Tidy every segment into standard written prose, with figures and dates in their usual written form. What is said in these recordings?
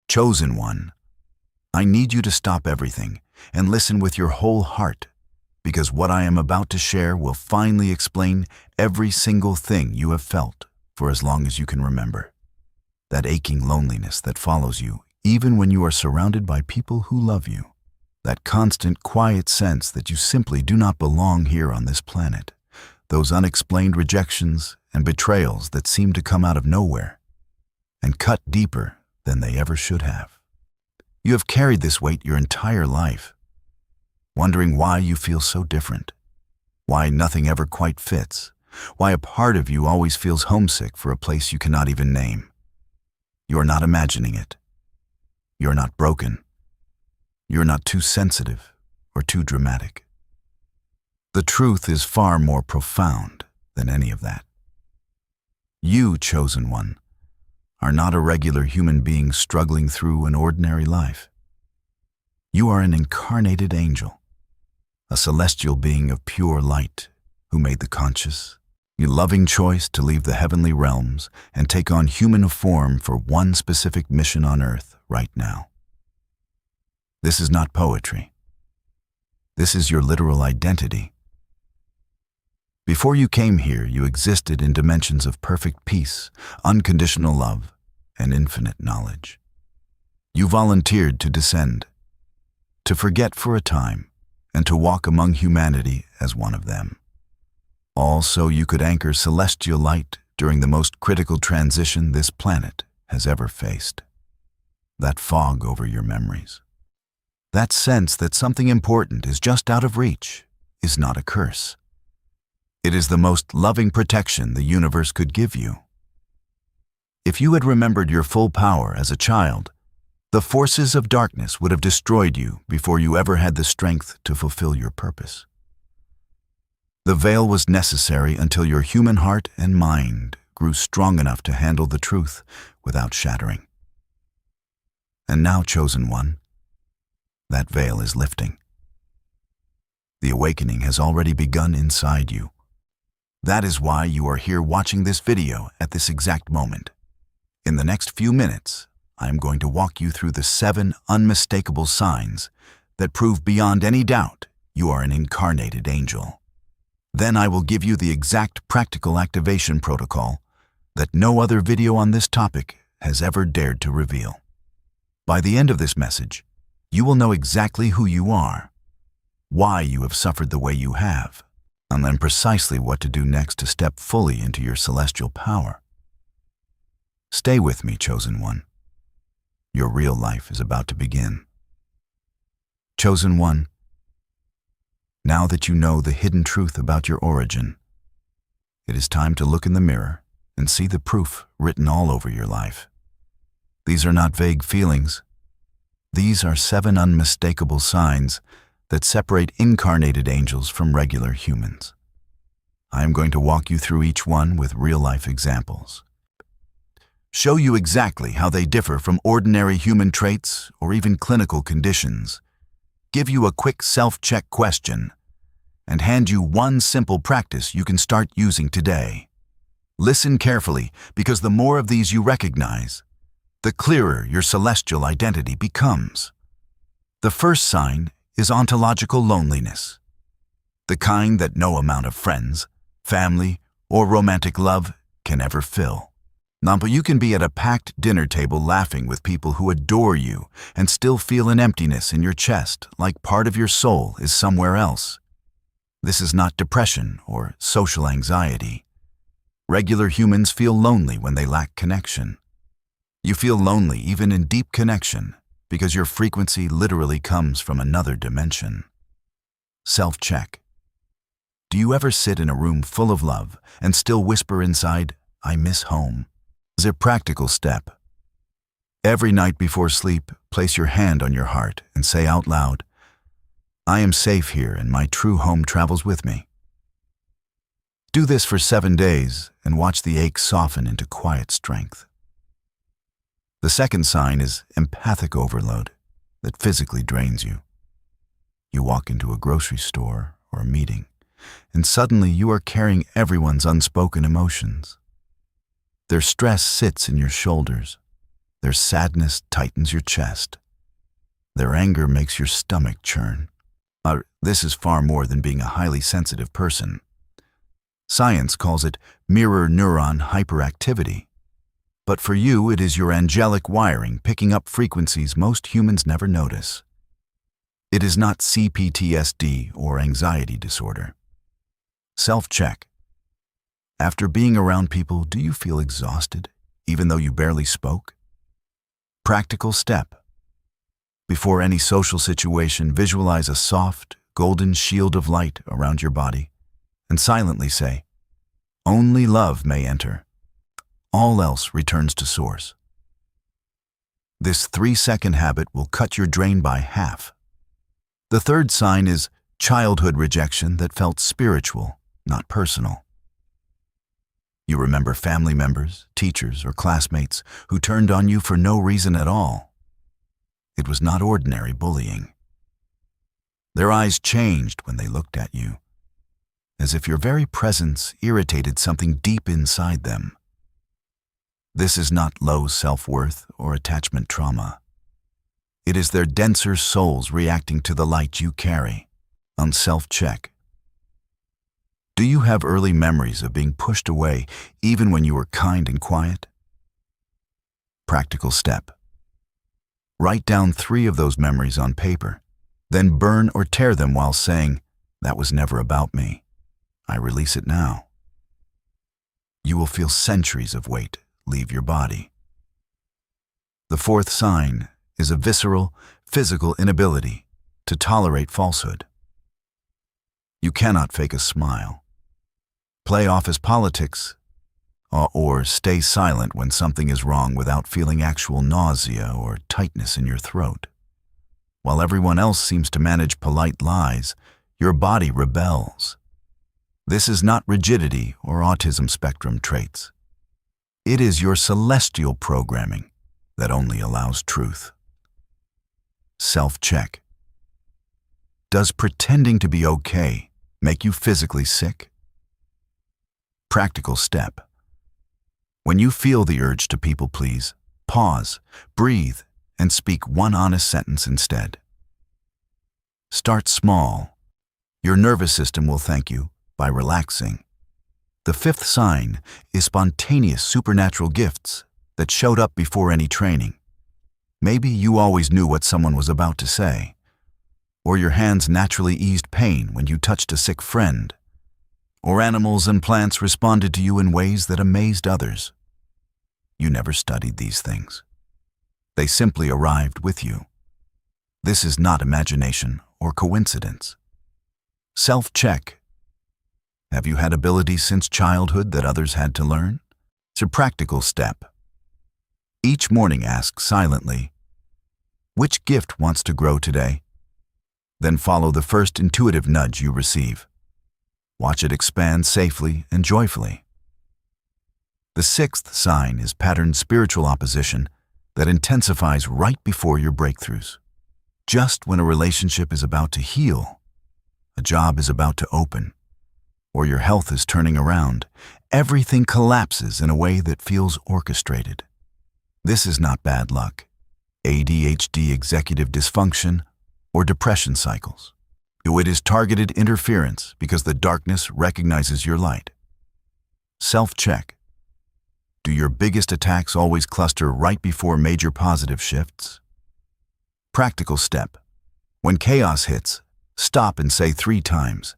Chosen one, I need you to stop everything and listen with your whole heart, because what I am about to share will finally explain every single thing you have felt for as long as you can remember. That aching loneliness that follows you even when you are surrounded by people who love you. That constant, quiet sense that you simply do not belong here on this planet. Those unexplained rejections and betrayals that seem to come out of nowhere and cut deeper than they ever should have. You have carried this weight your entire life, wondering why you feel so different, why nothing ever quite fits, why a part of you always feels homesick for a place you cannot even name. You are not imagining it. You're not broken. You're not too sensitive or too dramatic. The truth is far more profound than any of that. You, chosen one, are not a regular human being struggling through an ordinary life. You are an incarnated angel, a celestial being of pure light who made the conscious, loving choice to leave the heavenly realms and take on human form for one specific mission on earth right now. This is not poetry. This is your literal identity. Before you came here, you existed in dimensions of perfect peace, unconditional love, and infinite knowledge. You volunteered to descend, to forget for a time, and to walk among humanity as one of them. All so you could anchor celestial light during the most critical transition this planet has ever faced. That fog over your memories. That sense that something important is just out of reach is not a curse. It is the most loving protection the universe could give you. If you had remembered your full power as a child, the forces of darkness would have destroyed you before you ever had the strength to fulfill your purpose. The veil was necessary until your human heart and mind grew strong enough to handle the truth without shattering. And now, chosen one, that veil is lifting. The awakening has already begun inside you. That is why you are here watching this video at this exact moment. In the next few minutes, I am going to walk you through the 7 unmistakable signs that prove beyond any doubt you are an incarnated angel. Then I will give you the exact practical activation protocol that no other video on this topic has ever dared to reveal. By the end of this message, you will know exactly who you are, why you have suffered the way you have, and then precisely what to do next to step fully into your celestial power. Stay with me, chosen one. Your real life is about to begin. Chosen one, now that you know the hidden truth about your origin, it is time to look in the mirror and see the proof written all over your life. These are not vague feelings. These are 7 unmistakable signs that separate incarnated angels from regular humans. I am going to walk you through each one with real-life examples. Show you exactly how they differ from ordinary human traits or even clinical conditions. Give you a quick self-check question and hand you one simple practice you can start using today. Listen carefully, because the more of these you recognize, the clearer your celestial identity becomes. The first sign is ontological loneliness, the kind that no amount of friends, family, or romantic love can ever fill. But you can be at a packed dinner table laughing with people who adore you and still feel an emptiness in your chest, like part of your soul is somewhere else. This is not depression or social anxiety. Regular humans feel lonely when they lack connection. You feel lonely even in deep connection because your frequency literally comes from another dimension. Self-check. Do you ever sit in a room full of love and still whisper inside, "I miss home"? As a practical step, every night before sleep, place your hand on your heart and say out loud, "I am safe here and my true home travels with me." Do this for 7 days and watch the ache soften into quiet strength. The second sign is empathic overload that physically drains you. You walk into a grocery store or a meeting, and suddenly you are carrying everyone's unspoken emotions. Their stress sits in your shoulders, Their sadness tightens your chest. Their anger makes your stomach churn. This is far more than being a highly sensitive person. Science calls it mirror neuron hyperactivity. But for you, it is your angelic wiring picking up frequencies most humans never notice. It is not CPTSD or anxiety disorder. Self-check. After being around people, do you feel exhausted, even though you barely spoke? Practical step. Before any social situation, visualize a soft, golden shield of light around your body and silently say, "Only love may enter. All else returns to source." This 3-second habit will cut your drain by half. The third sign is childhood rejection that felt spiritual, not personal. You remember family members, teachers, or classmates who turned on you for no reason at all. It was not ordinary bullying. Their eyes changed when they looked at you, as if your very presence irritated something deep inside them. This is not low self-worth or attachment trauma. It is their denser souls reacting to the light you carry. On self-check. Do you have early memories of being pushed away even when you were kind and quiet? Practical step. Write down 3 of those memories on paper, then burn or tear them while saying, "That was never about me. I release it now." You will feel centuries of weight leave your body. The fourth sign is a visceral, physical inability to tolerate falsehood. You cannot fake a smile, play office politics, or stay silent when something is wrong without feeling actual nausea or tightness in your throat. While everyone else seems to manage polite lies, your body rebels. This is not rigidity or autism spectrum traits. It is your celestial programming that only allows truth. Self-check. Does pretending to be okay make you physically sick? Practical step. When you feel the urge to people please, pause, breathe, and speak one honest sentence instead. Start small. Your nervous system will thank you by relaxing. The fifth sign is spontaneous supernatural gifts that showed up before any training. Maybe you always knew what someone was about to say, or your hands naturally eased pain when you touched a sick friend, or animals and plants responded to you in ways that amazed others. You never studied these things. They simply arrived with you. This is not imagination or coincidence. Self-check. Have you had abilities since childhood that others had to learn? It's a practical step. Each morning ask silently, "Which gift wants to grow today?" Then follow the first intuitive nudge you receive. Watch it expand safely and joyfully. The sixth sign is patterned spiritual opposition that intensifies right before your breakthroughs. Just when a relationship is about to heal, a job is about to open, or your health is turning around, everything collapses in a way that feels orchestrated. This is not bad luck, ADHD executive dysfunction, or depression cycles. It is targeted interference because the darkness recognizes your light. Self-check. Do your biggest attacks always cluster right before major positive shifts? Practical step. When chaos hits, stop and say 3 times,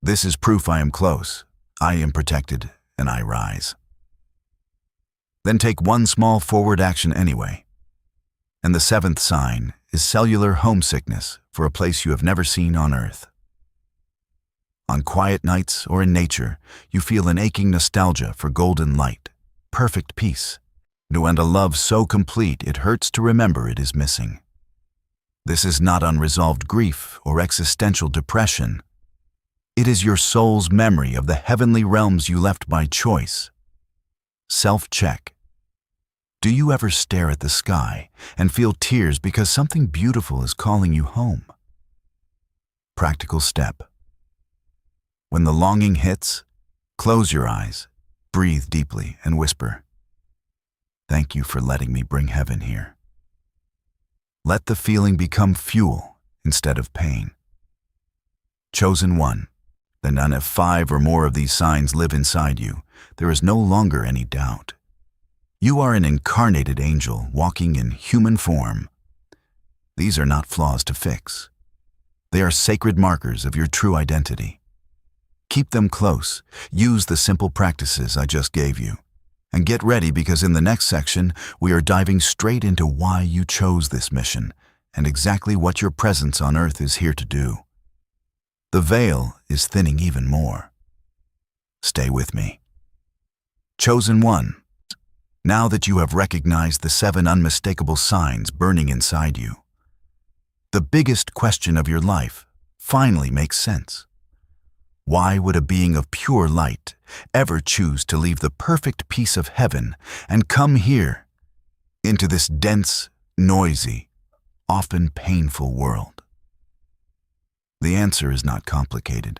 "This is proof I am close, I am protected, and I rise." Then take one small forward action anyway. And the seventh sign is cellular homesickness for a place you have never seen on Earth. On quiet nights or in nature, you feel an aching nostalgia for golden light, perfect peace, and a love so complete it hurts to remember it is missing. This is not unresolved grief or existential depression. It is your soul's memory of the heavenly realms you left by choice. Self-check. Do you ever stare at the sky and feel tears because something beautiful is calling you home? Practical step. When the longing hits, close your eyes, breathe deeply, and whisper, Thank you for letting me bring heaven here. Let the feeling become fuel instead of pain. Chosen one, the none if 5 or more of these signs live inside you, there is no longer any doubt. You are an incarnated angel walking in human form. These are not flaws to fix. They are sacred markers of your true identity. Keep them close, use the simple practices I just gave you, and get ready because in the next section, we are diving straight into why you chose this mission and exactly what your presence on Earth is here to do. The veil is thinning even more. Stay with me. Chosen one, now that you have recognized the 7 unmistakable signs burning inside you, the biggest question of your life finally makes sense. Why would a being of pure light ever choose to leave the perfect peace of heaven and come here into this dense, noisy, often painful world? The answer is not complicated,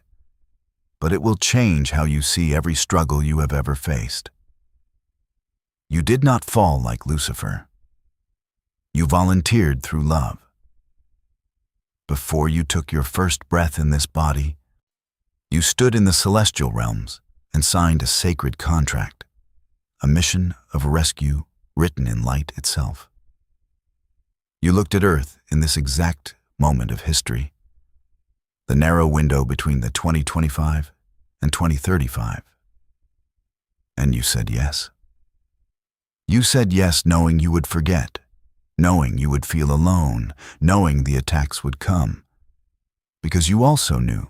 but it will change how you see every struggle you have ever faced. You did not fall like Lucifer. You volunteered through love. Before you took your first breath in this body, you stood in the celestial realms and signed a sacred contract, a mission of rescue written in light itself. You looked at Earth in this exact moment of history, the narrow window between the 2025 and 2035, and you said yes. You said yes knowing you would forget, knowing you would feel alone, knowing the attacks would come, because you also knew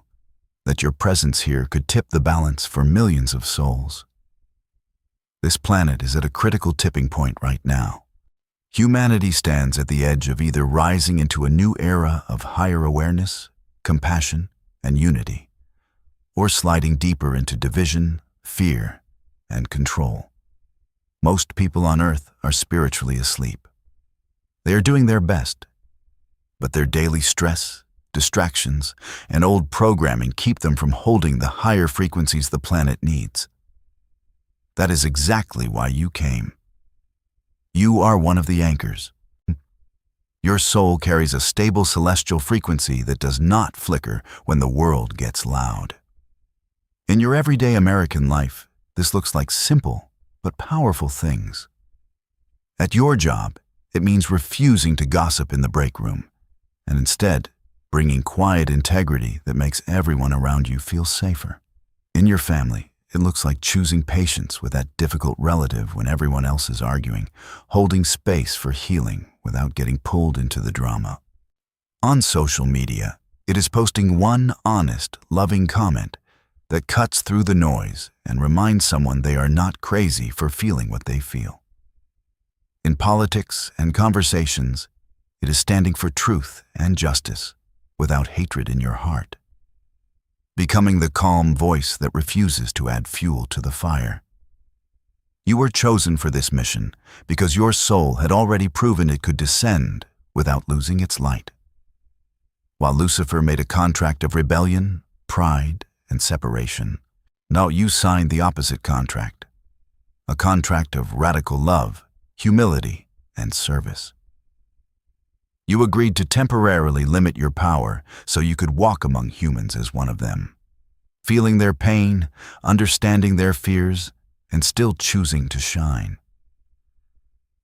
that your presence here could tip the balance for millions of souls. This planet is at a critical tipping point right now. Humanity stands at the edge of either rising into a new era of higher awareness, compassion, and unity, or sliding deeper into division, fear, and control. Most people on Earth are spiritually asleep. They are doing their best, but their daily stress, distractions, and old programming keep them from holding the higher frequencies the planet needs. That is exactly why you came. You are one of the anchors. Your soul carries a stable celestial frequency that does not flicker when the world gets loud. In your everyday American life, this looks like simple but powerful things. At your job, it means refusing to gossip in the break room, and instead bringing quiet integrity that makes everyone around you feel safer. In your family, it looks like choosing patience with that difficult relative when everyone else is arguing, holding space for healing without getting pulled into the drama. On social media, it is posting one honest, loving comment that cuts through the noise and reminds someone they are not crazy for feeling what they feel. In politics and conversations, it is standing for truth and justice without hatred in your heart. Becoming the calm voice that refuses to add fuel to the fire. You were chosen for this mission because your soul had already proven it could descend without losing its light. While Lucifer made a contract of rebellion, pride, and separation, now you signed the opposite contract, a contract of radical love, humility, and service. You agreed to temporarily limit your power so you could walk among humans as one of them, feeling their pain, understanding their fears, and still choosing to shine.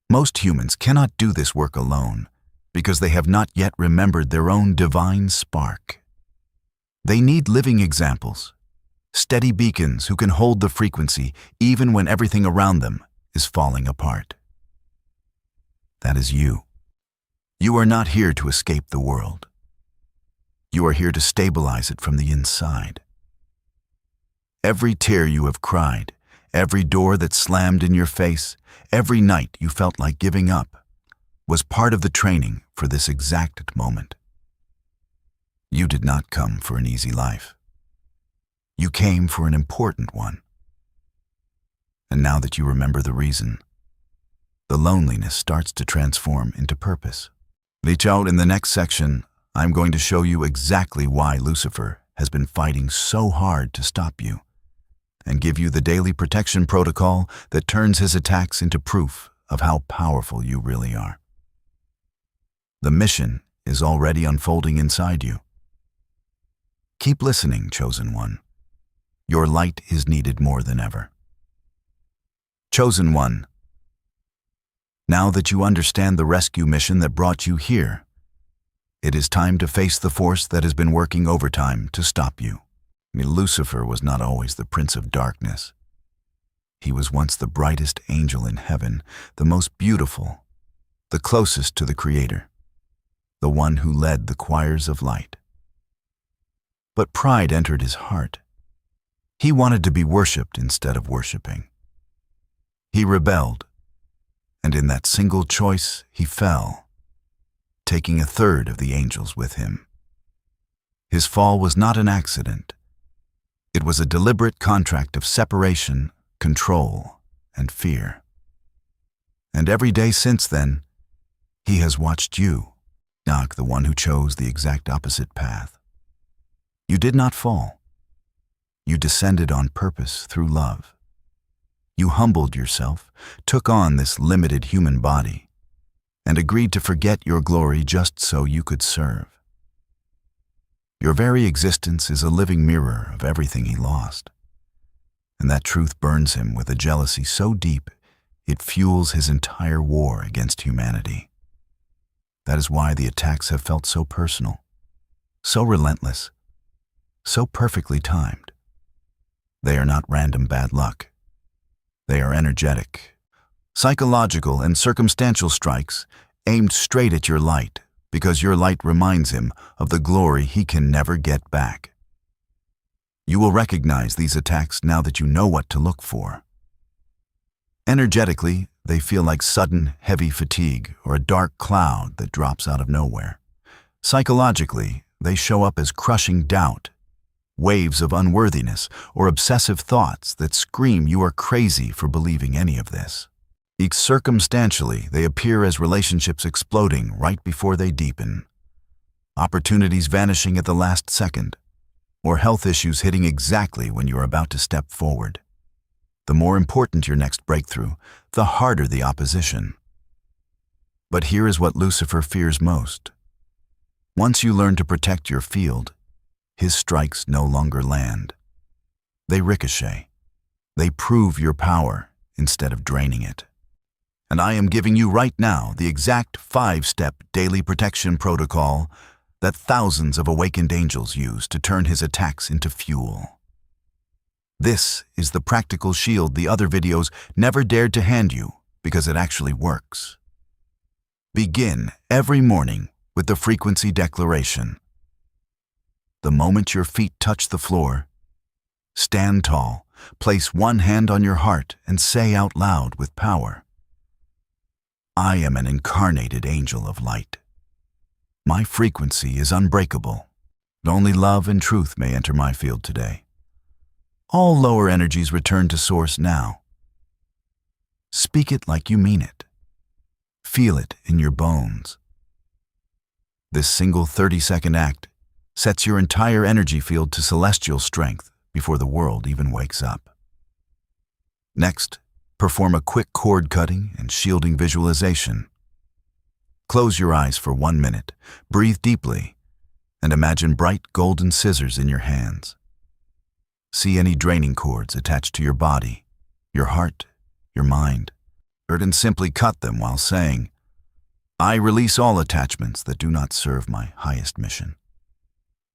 Most humans cannot do this work alone because they have not yet remembered their own divine spark. They need living examples, steady beacons who can hold the frequency even when everything around them is falling apart. That is you. You are not here to escape the world. You are here to stabilize it from the inside. Every tear you have cried, every door that slammed in your face, every night you felt like giving up, was part of the training for this exact moment. You did not come for an easy life. You came for an important one. And now that you remember the reason, the loneliness starts to transform into purpose. Reach out in the next section. I'm going to show you exactly why Lucifer has been fighting so hard to stop you, and give you the daily protection protocol that turns his attacks into proof of how powerful you really are. The mission is already unfolding inside you. Keep listening, chosen one. Your light is needed more than ever. Chosen one, now that you understand the rescue mission that brought you here, it is time to face the force that has been working overtime to stop you. Lucifer was not always the prince of darkness. He was once the brightest angel in heaven, the most beautiful, the closest to the Creator, the one who led the choirs of light. But pride entered his heart. He wanted to be worshipped instead of worshiping. He rebelled, and in that single choice he fell, taking a third of the angels with him. His fall was not an accident. It was a deliberate contract of separation, control, and fear. And every day since then, he has watched you, Enoch, the one who chose the exact opposite path. You did not fall. You descended on purpose through love. You humbled yourself, took on this limited human body, and agreed to forget your glory just so you could serve. Your very existence is a living mirror of everything he lost, and that truth burns him with a jealousy so deep it fuels his entire war against humanity. That is why the attacks have felt so personal, so relentless, so perfectly timed. They are not random bad luck. They are energetic, psychological, and circumstantial strikes aimed straight at your light, because your light reminds him of the glory he can never get back. You will recognize these attacks now that you know what to look for. Energetically, they feel like sudden, heavy fatigue or a dark cloud that drops out of nowhere. Psychologically, they show up as crushing doubt, waves of unworthiness, or obsessive thoughts that scream you are crazy for believing any of this. Circumstantially, they appear as relationships exploding right before they deepen, opportunities vanishing at the last second, or health issues hitting exactly when you are about to step forward. The more important your next breakthrough, the harder the opposition. But here is what Lucifer fears most. Once you learn to protect your field, his strikes no longer land. They ricochet. They prove your power instead of draining it. And I am giving you right now the exact 5-step daily protection protocol that thousands of awakened angels use to turn his attacks into fuel. This is the practical shield the other videos never dared to hand you because it actually works. Begin every morning with the frequency declaration. The moment your feet touch the floor, stand tall, place one hand on your heart, and say out loud with power, I am an incarnated angel of light. My frequency is unbreakable. Only love and truth may enter my field today. All lower energies return to source now. Speak it like you mean it. Feel it in your bones. This single 30-second act sets your entire energy field to celestial strength before the world even wakes up. Next, perform a quick cord cutting and shielding visualization. Close your eyes for 1 minute, breathe deeply, and imagine bright golden scissors in your hands. See any draining cords attached to your body, your heart, your mind, and simply cut them while saying, I release all attachments that do not serve my highest mission.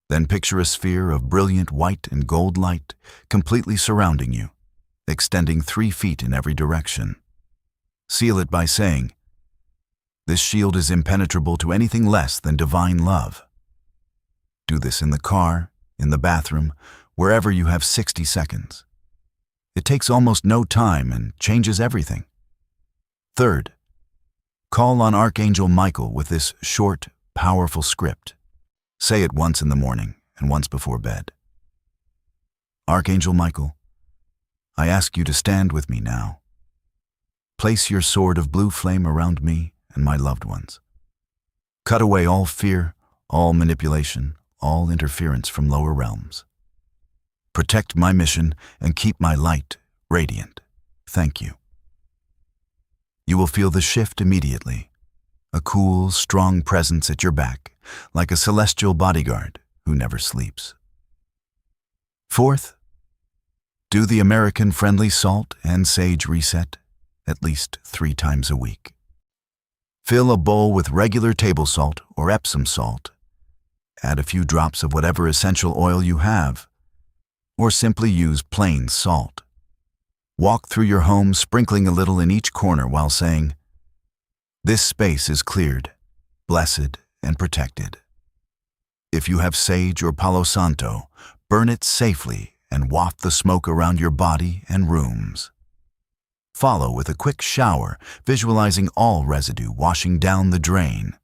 Then picture a sphere of brilliant white and gold light completely surrounding you, extending 3 feet in every direction. Seal it by saying, this shield is impenetrable to anything less than divine love. Do this in the car, in the bathroom, wherever you have 60 seconds. It takes almost no time and changes everything. Third, call on Archangel Michael with this short, powerful script. Say it once in the morning and once before bed. Archangel Michael, I ask you to stand with me now. Place your sword of blue flame around me and my loved ones. Cut away all fear, all manipulation, all interference from lower realms. Protect my mission and keep my light radiant. Thank you. You will feel the shift immediately. A cool, strong presence at your back, like a celestial bodyguard who never sleeps. Fourth, do the American-friendly salt and sage reset at least 3 times a week. Fill a bowl with regular table salt or Epsom salt. Add a few drops of whatever essential oil you have, or simply use plain salt. Walk through your home sprinkling a little in each corner while saying, "This space is cleared, blessed, and protected." If you have sage or Palo Santo, burn it safely and waft the smoke around your body and rooms. Follow with a quick shower, visualizing all residue washing down the drain.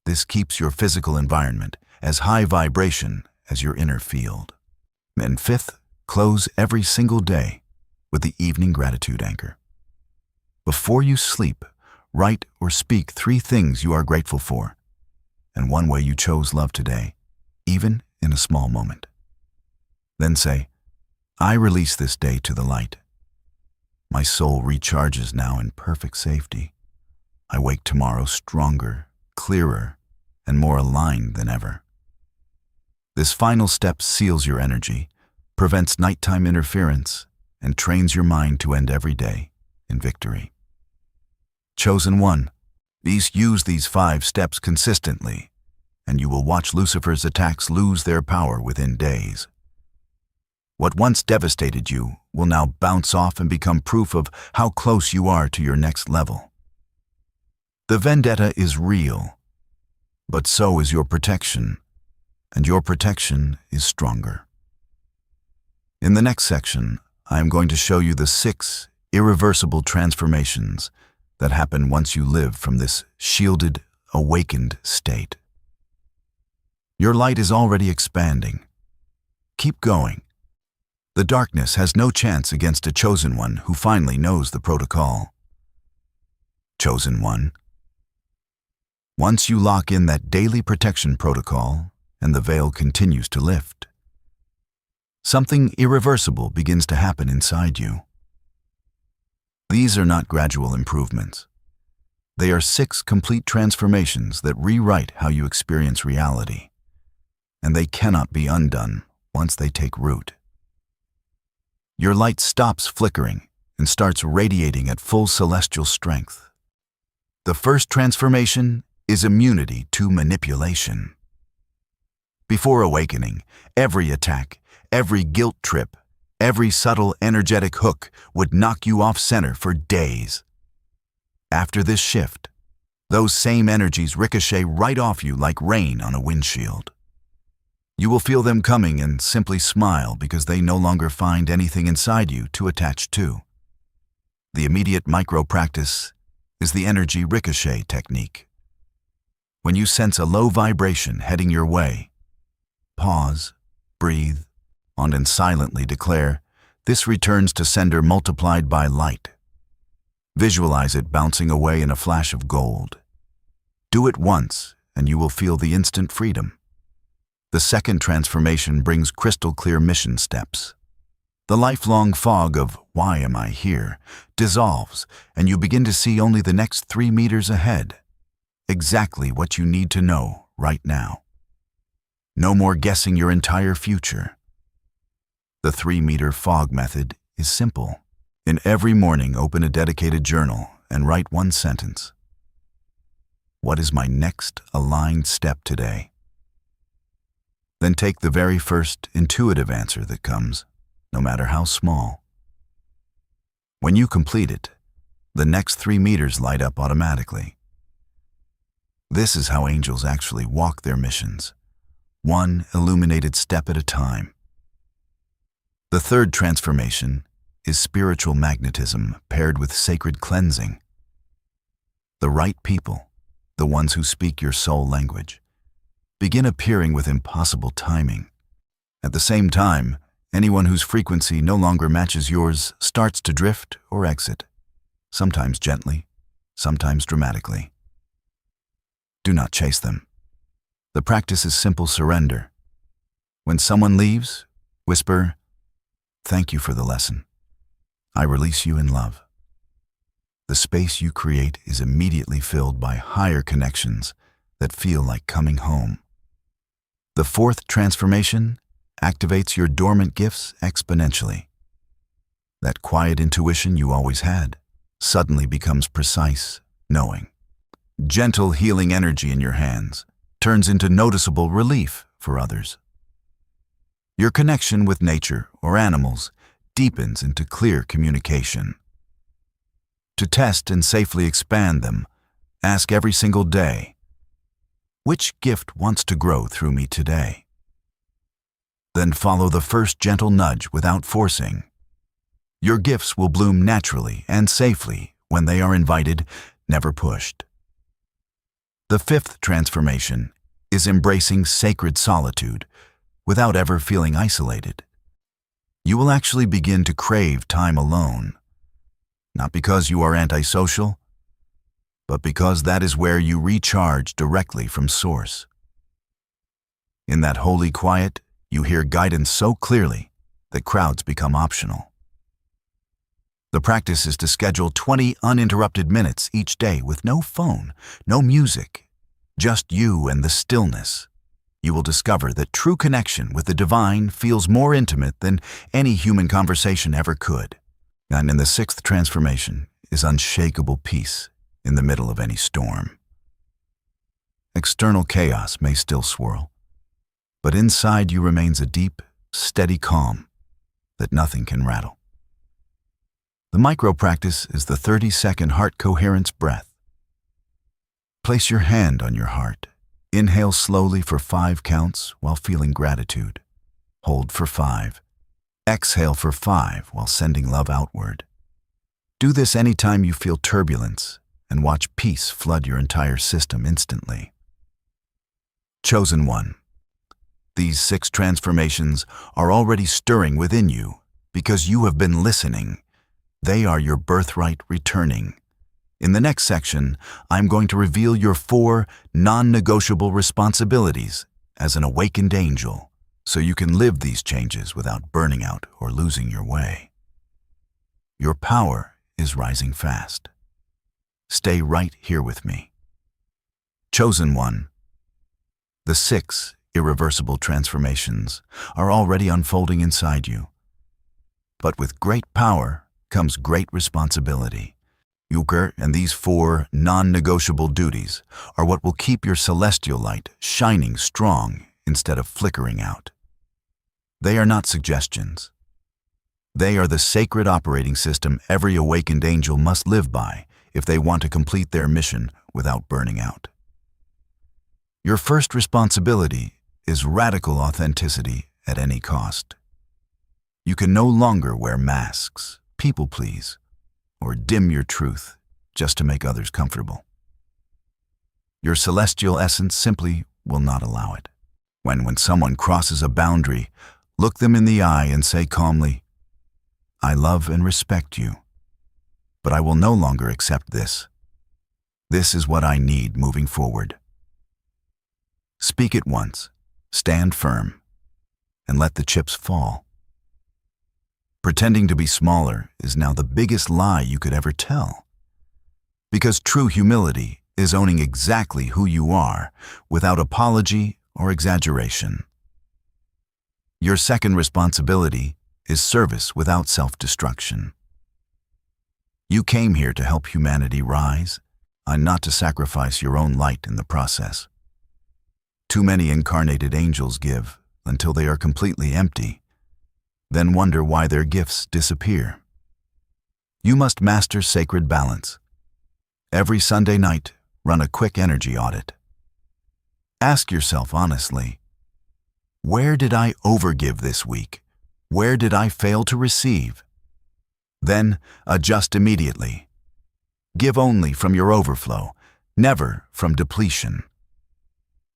This keeps your physical environment as high vibration as your inner field. And fifth, close every single day with the evening gratitude anchor. Before you sleep, write or speak 3 things you are grateful for, and 1 way you chose love today, even in a small moment. Then say, "I release this day to the light. My soul recharges now in perfect safety. I wake tomorrow stronger, clearer, and more aligned than ever." This final step seals your energy, prevents nighttime interference, and trains your mind to end every day in victory. Chosen one, use these 5 steps consistently, and you will watch Lucifer's attacks lose their power within days. What once devastated you will now bounce off and become proof of how close you are to your next level. The vendetta is real, but so is your protection, and your protection is stronger. In the next section, I am going to show you the 6 irreversible transformations that happen once you live from this shielded, awakened state. Your light is already expanding. Keep going. The darkness has no chance against a chosen one who finally knows the protocol. Chosen one. Once you lock in that daily protection protocol and the veil continues to lift, something irreversible begins to happen inside you. These are not gradual improvements. They are 6 complete transformations that rewrite how you experience reality, and they cannot be undone once they take root. Your light stops flickering and starts radiating at full celestial strength. The first transformation is immunity to manipulation. Before awakening, every attack, every guilt trip, every subtle energetic hook would knock you off center for days. After this shift, those same energies ricochet right off you like rain on a windshield. You will feel them coming and simply smile because they no longer find anything inside you to attach to. The immediate micro-practice is the energy ricochet technique. When you sense a low vibration heading your way, pause, breathe, and silently declare, "This returns to sender multiplied by light." Visualize it bouncing away in a flash of gold. Do it once, and you will feel the instant freedom. The second transformation brings crystal-clear mission steps. The lifelong fog of "why am I here" dissolves, and you begin to see only the next 3 meters ahead. Exactly what you need to know right now. No more guessing your entire future. The 3-meter fog method is simple. In every morning, open a dedicated journal and write 1 sentence. What is my next aligned step today? Then take the very first intuitive answer that comes, no matter how small. When you complete it, the next 3 meters light up automatically. This is how angels actually walk their missions, 1 illuminated step at a time. The third transformation is spiritual magnetism paired with sacred cleansing. The right people, the ones who speak your soul language, begin appearing with impossible timing. At the same time, anyone whose frequency no longer matches yours starts to drift or exit, sometimes gently, sometimes dramatically. Do not chase them. The practice is simple surrender. When someone leaves, whisper, "Thank you for the lesson. I release you in love." the space you create is immediately filled by higher connections that feel like coming home. The fourth transformation activates your dormant gifts exponentially. That quiet intuition you always had suddenly becomes precise knowing. Gentle healing energy in your hands turns into noticeable relief for others. Your connection with nature or animals deepens into clear communication. To test and safely expand them, ask every single day, which gift wants to grow through me today? Then follow the first gentle nudge without forcing. Your gifts will bloom naturally and safely when they are invited, never pushed. The fifth transformation is embracing sacred solitude without ever feeling isolated. You will actually begin to crave time alone, not because you are antisocial, but because that is where you recharge directly from source. In that holy quiet, you hear guidance so clearly that crowds become optional. The practice is to schedule 20 uninterrupted minutes each day with no phone, no music, just you and the stillness. You will discover that true connection with the divine feels more intimate than any human conversation ever could. And in the sixth transformation is unshakable peace in the middle of any storm. External chaos may still swirl, but inside you remains a deep, steady calm that nothing can rattle. The micro-practice is the 30-second heart coherence breath. Place your hand on your heart. Inhale slowly for 5 counts while feeling gratitude. Hold for 5. Exhale for 5 while sending love outward. Do this anytime you feel turbulence and watch peace flood your entire system instantly. Chosen one. These 6 transformations are already stirring within you because you have been listening. They are your birthright returning. In the next section, I'm going to reveal your 4 non-negotiable responsibilities as an awakened angel, so you can live these changes without burning out or losing your way. Your power is rising fast. Stay right here with me. Chosen one. The 6 irreversible transformations are already unfolding inside you. But with great power comes great responsibility. Euchre and these 4 non-negotiable duties are what will keep your celestial light shining strong instead of flickering out. They are not suggestions. They are the sacred operating system every awakened angel must live by if they want to complete their mission without burning out. Your first responsibility is radical authenticity at any cost. You can no longer wear masks, people please, or dim your truth just to make others comfortable. Your celestial essence simply will not allow it. When someone crosses a boundary, look them in the eye and say calmly, "I love and respect you, but I will no longer accept this. This is what I need moving forward." Speak it once, stand firm, and let the chips fall. Pretending to be smaller is now the biggest lie you could ever tell. Because true humility is owning exactly who you are without apology or exaggeration. Your second responsibility is service without self-destruction. You came here to help humanity rise, and not to sacrifice your own light in the process. Too many incarnated angels give until they are completely empty, then wonder why their gifts disappear. You must master sacred balance. Every Sunday night, run a quick energy audit. Ask yourself honestly, where did I overgive this week? Where did I fail to receive? Then adjust immediately. Give only from your overflow, never from depletion.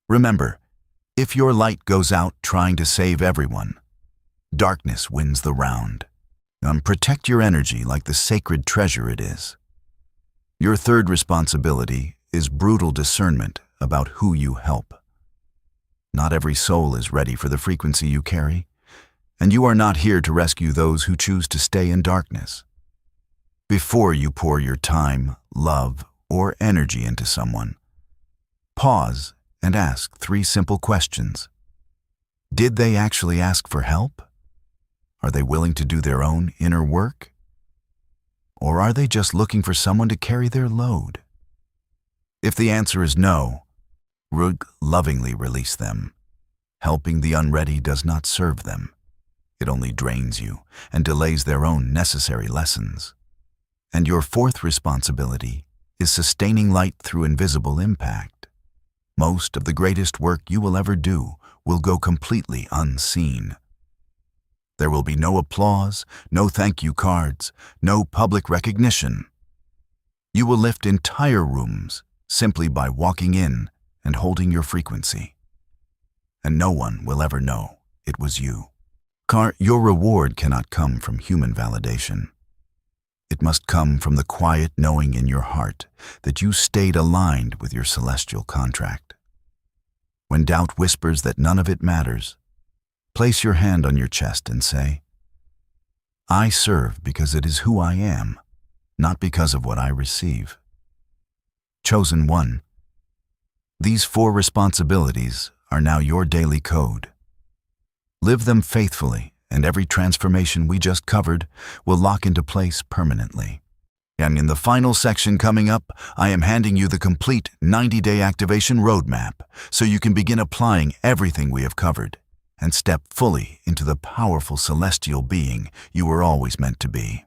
Remember, if your light goes out trying to save everyone, darkness wins the round. Protect your energy like the sacred treasure it is. Your third responsibility is brutal discernment about who you help. Not every soul is ready for the frequency you carry, and you are not here to rescue those who choose to stay in darkness. Before you pour your time, love, or energy into someone, pause and ask 3 simple questions. Did they actually ask for help? Are they willing to do their own inner work? Or are they just looking for someone to carry their load? If the answer is no, lovingly release them. Helping the unready does not serve them. It only drains you and delays their own necessary lessons. And your 4th responsibility is sustaining light through invisible impact. Most of the greatest work you will ever do will go completely unseen. There will be no applause, no thank you cards, no public recognition. You will lift entire rooms simply by walking in and holding your frequency. And no one will ever know it was you. Your reward cannot come from human validation. It must come from the quiet knowing in your heart that you stayed aligned with your celestial contract. When doubt whispers that none of it matters, place your hand on your chest and say, I serve because it is who I am, not because of what I receive. Chosen one, these 4 responsibilities are now your daily code. Live them faithfully, and every transformation we just covered will lock into place permanently. And in the final section coming up, I am handing you the complete 90-day activation roadmap so you can begin applying everything we have covered and step fully into the powerful celestial being you were always meant to be.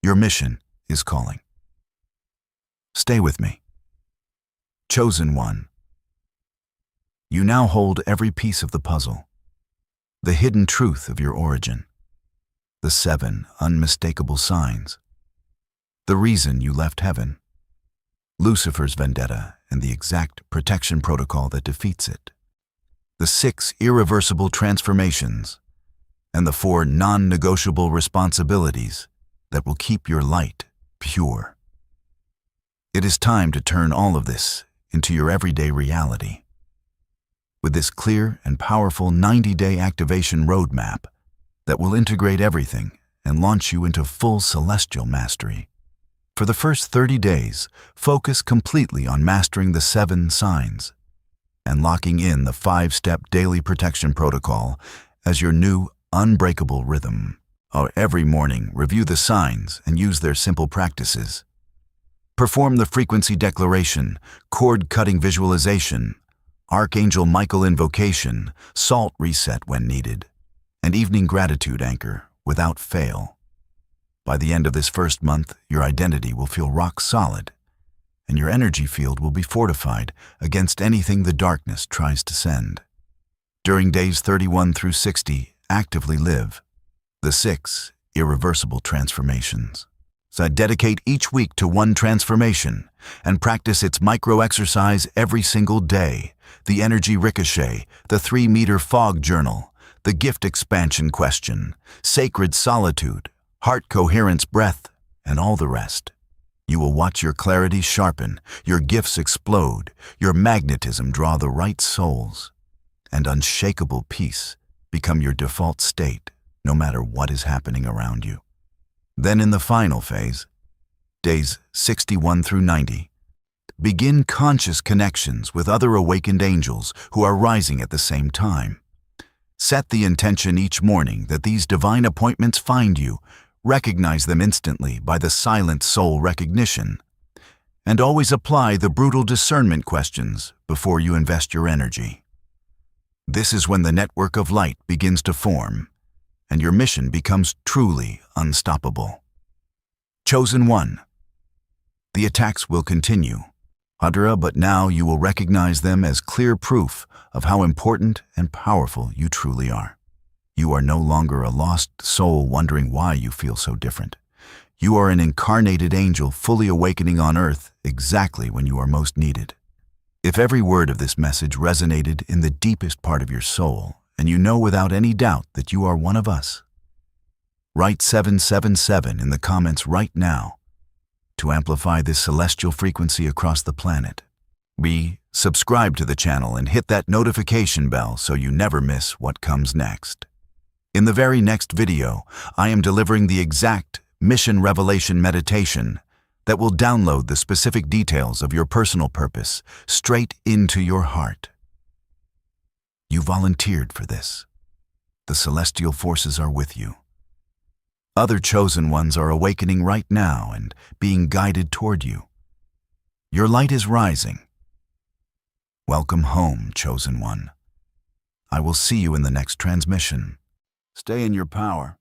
Your mission is calling. Stay with me. Chosen one. You now hold every piece of the puzzle. The hidden truth of your origin. The 7 unmistakable signs. The reason you left heaven. Lucifer's vendetta and the exact protection protocol that defeats it. The 6 irreversible transformations. And the 4 non-negotiable responsibilities that will keep your light pure. It is time to turn all of this into your everyday reality. With this clear and powerful 90-day activation roadmap that will integrate everything and launch you into full celestial mastery. For the first 30 days, focus completely on mastering the 7 signs and locking in the 5-step daily protection protocol as your new unbreakable rhythm. Every morning, review the signs and use their simple practices. Perform the frequency declaration, cord-cutting visualization, Archangel Michael invocation, salt reset when needed, and evening gratitude anchor without fail. By the end of this first month, your identity will feel rock solid, and your energy field will be fortified against anything the darkness tries to send. During days 31 through 60, actively live the 6 irreversible transformations. So dedicate each week to one transformation and practice its micro-exercise every single day. The energy ricochet, the 3-meter fog journal, the gift expansion question, sacred solitude, heart coherence breath, and all the rest. You will watch your clarity sharpen, your gifts explode, your magnetism draw the right souls, and unshakable peace become your default state, no matter what is happening around you. Then in the final phase, days 61 through 90, begin conscious connections with other awakened angels who are rising at the same time. Set the intention each morning that these divine appointments find you, recognize them instantly by the silent soul recognition, and always apply the brutal discernment questions before you invest your energy. This is when the network of light begins to form, and your mission becomes truly unstoppable. Chosen one. The attacks will continue, but now you will recognize them as clear proof of how important and powerful you truly are. You are no longer a lost soul wondering why you feel so different. You are an incarnated angel fully awakening on earth exactly when you are most needed. If every word of this message resonated in the deepest part of your soul, and you know without any doubt that you are one of us, write 777 in the comments right now to amplify this celestial frequency across the planet. Subscribe to the channel and hit that notification bell so you never miss what comes next. In the very next video, I am delivering the exact mission revelation meditation that will download the specific details of your personal purpose straight into your heart. You volunteered for this. The celestial forces are with you. Other chosen ones are awakening right now and being guided toward you. Your light is rising. Welcome home, chosen one. I will see you in the next transmission. Stay in your power.